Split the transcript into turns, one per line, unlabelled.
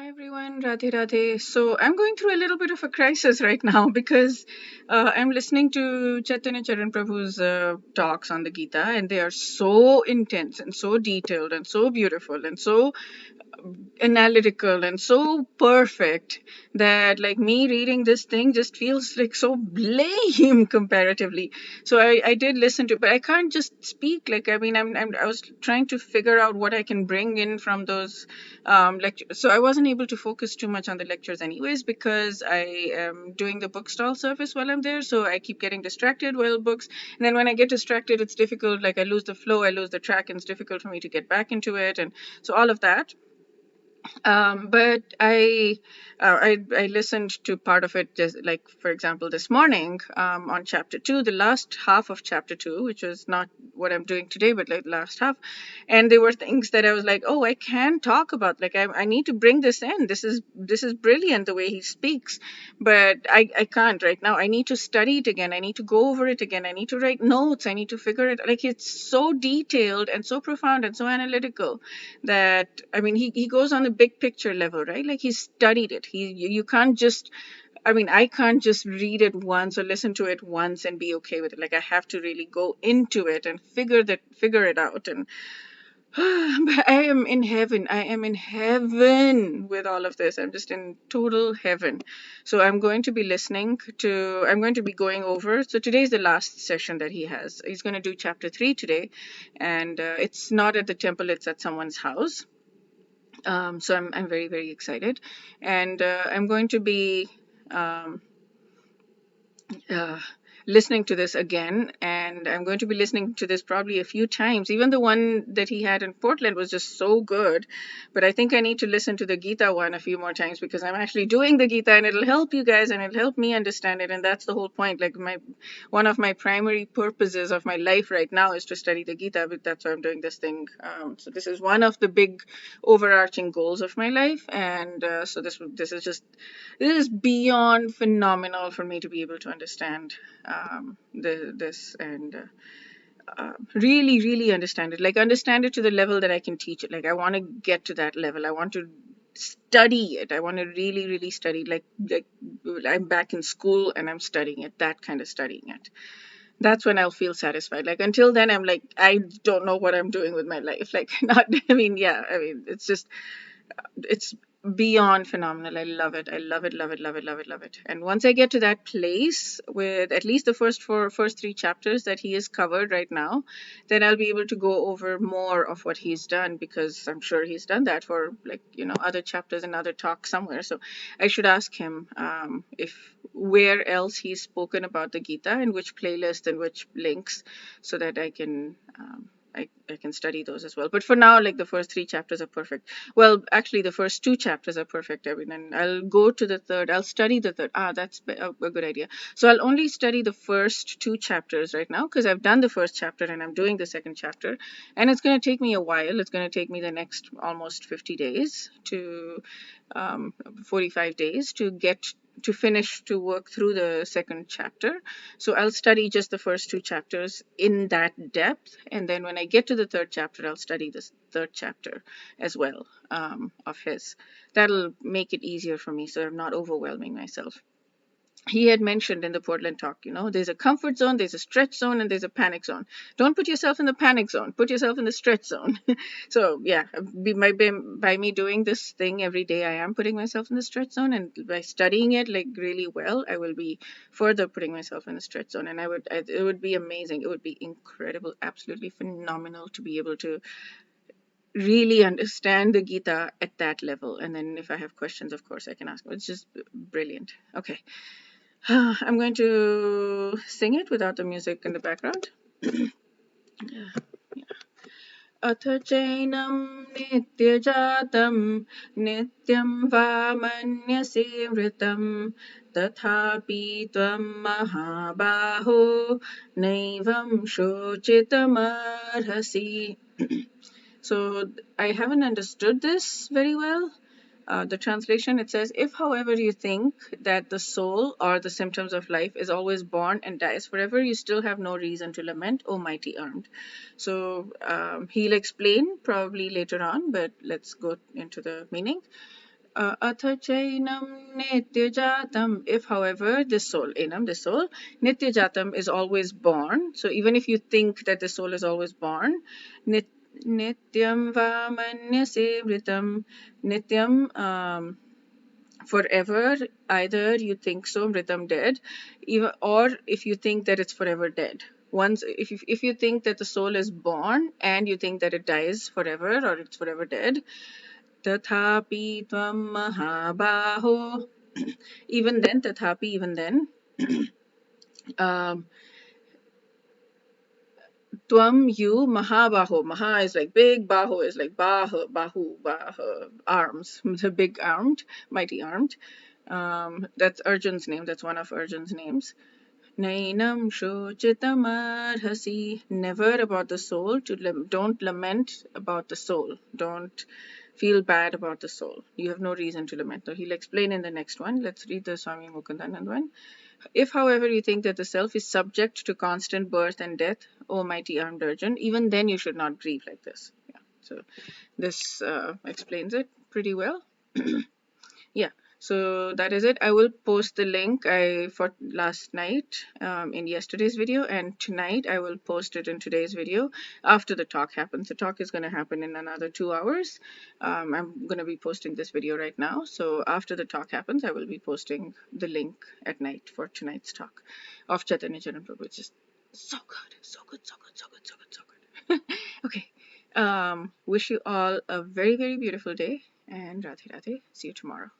Hi everyone, Radhe Radhe. So I'm going through a little bit of a crisis right now because I'm listening to Chaitanya Charan Prabhu's talks on the Gita, and they are so intense and so detailed and so beautiful and so analytical and so perfect that like me reading this thing just feels like so lame comparatively. So I did listen to, but I can't just speak. Like I mean, I was trying to figure out what I can bring in from those lectures. So I wasn't able to focus too much on the lectures anyways because I am doing the bookstall service while I'm there. So I keep getting distracted while books, and then when I get distracted, it's difficult. Like I lose the flow, I lose the track, and it's difficult for me to get back into it, and so all of that. But I listened to part of it, just like for example this morning on chapter two, the last half of chapter two, which was not what I'm doing today, but like last half, and there were things that I was like, oh, I can talk about. Like I need to bring this in. This is brilliant the way he speaks, but I can't right now. I need to study it again. I need to go over it again. I need to write notes. I need to figure it. Like it's so detailed and so profound and so analytical that I mean he goes on the big picture level, right? Like he studied it. You can't just, I mean, I can't just read it once or listen to it once and be okay with it. Like I have to really go into it and figure it out. And but I am in heaven. I am in heaven with all of this. I'm just in total heaven. So I'm going to be listening to, I'm going to be going over. So today's the last session that he has. He's going to do chapter 3 today. And it's not at the temple, it's at someone's house. So I'm very, very excited. And I'm going to be um, uh, listening to this again, and I'm going to be listening to this probably a few times. Even the one that he had in Portland was just so good, but I think I need to listen to the Gita one a few more times because I'm actually doing the Gita, and it'll help you guys and it'll help me understand it, and that's the whole point. Like my one of my primary purposes of my life right now is to study the Gita, but that's why I'm doing this thing. So this is one of the big overarching goals of my life, and so this is beyond phenomenal for me to be able to understand this and really, really understand it. Like understand it to the level that I can teach it. Like I want to get to that level. I want to study it. I want to really, really study. Like I'm back in school and I'm studying it. That kind of studying it. That's when I'll feel satisfied. Like until then, I'm like I don't know what I'm doing with my life. Like not. I mean, yeah. I mean, it's beyond phenomenal. I love it. I love it, love it, love it, love it, love it. And once I get to that place with at least the first three chapters that he has covered right now, then I'll be able to go over more of what he's done because I'm sure he's done that for like, other chapters and other talks somewhere. So I should ask him if where else he's spoken about the Gita and which playlist and which links so that I can I can study those as well. But for now, like the first three chapters are perfect. Well, actually, the first two chapters are perfect. I mean, and I'll go to the third. I'll study the third. That's a good idea. So I'll only study the first two chapters right now because I've done the first chapter and I'm doing the second chapter. And it's going to take me a while. It's going to take me the next almost 50 days to 45 days to get to finish to work through the second chapter. So I'll study just the first two chapters in that depth, and then when I get to the third chapter, I'll study this third chapter as well of his. That'll make it easier for me, so I'm not overwhelming myself. He had mentioned in the Portland talk, there's a comfort zone, there's a stretch zone, and there's a panic zone. Don't put yourself in the panic zone. Put yourself in the stretch zone. So yeah, by me doing this thing every day, I am putting myself in the stretch zone, and by studying it like really well, I will be further putting myself in the stretch zone, and it would be amazing. It would be incredible, absolutely phenomenal to be able to really understand the Gita at that level. And then if I have questions, of course, I can ask them. It's just brilliant. Okay. I'm going to sing it without the music in the background. अथ चैनं नित्यजातं नित्यं वा मन्यसे मृतं तथापि त्वं महाबाहो नैवं शोचितुमर्हसि. So I haven't understood this very well. The translation, it says, if however you think that the soul or the symptoms of life is always born and dies forever, you still have no reason to lament, O mighty armed. So he'll explain probably later on, but let's go into the meaning. Atha chainam nityajatam. If, however, this soul, enam, this soul, nityajatam is always born. So even if you think that the soul is always born, nityam va manyase vritam, nityam, forever, either you think so, mritam, dead, even, or if you think that it's forever dead. Once, if you think that the soul is born and you think that it dies forever or it's forever dead, tathapi tvam mahabaho, even then, tathapi, even then, um, tvam, you, mahabaho, maha is like big, baho is like bahu, arms, the big armed, mighty armed. That's Arjun's name, that's one of Arjun's names. Nainam shochitamarhasi. Never about the soul. Don't lament about the soul. Don't feel bad about the soul. You have no reason to lament. So he'll explain in the next one. Let's read the Swami Mukundanand one. If, however, you think that the self is subject to constant birth and death, O mighty armed Arjun, even then you should not grieve like this. Yeah. So this explains it pretty well. Yeah, so that is it. I will post the link for last night in yesterday's video, and tonight I will post it in today's video after the talk happens. The talk is going to happen in another 2 hours. I'm going to be posting this video right now. So after the talk happens, I will be posting the link at night for tonight's talk of Caitanya Charan Prabhu, which is so good, so good, so good, so good, so good, so good. Okay. Wish you all a very, very beautiful day, and Radhe Radhe. See you tomorrow.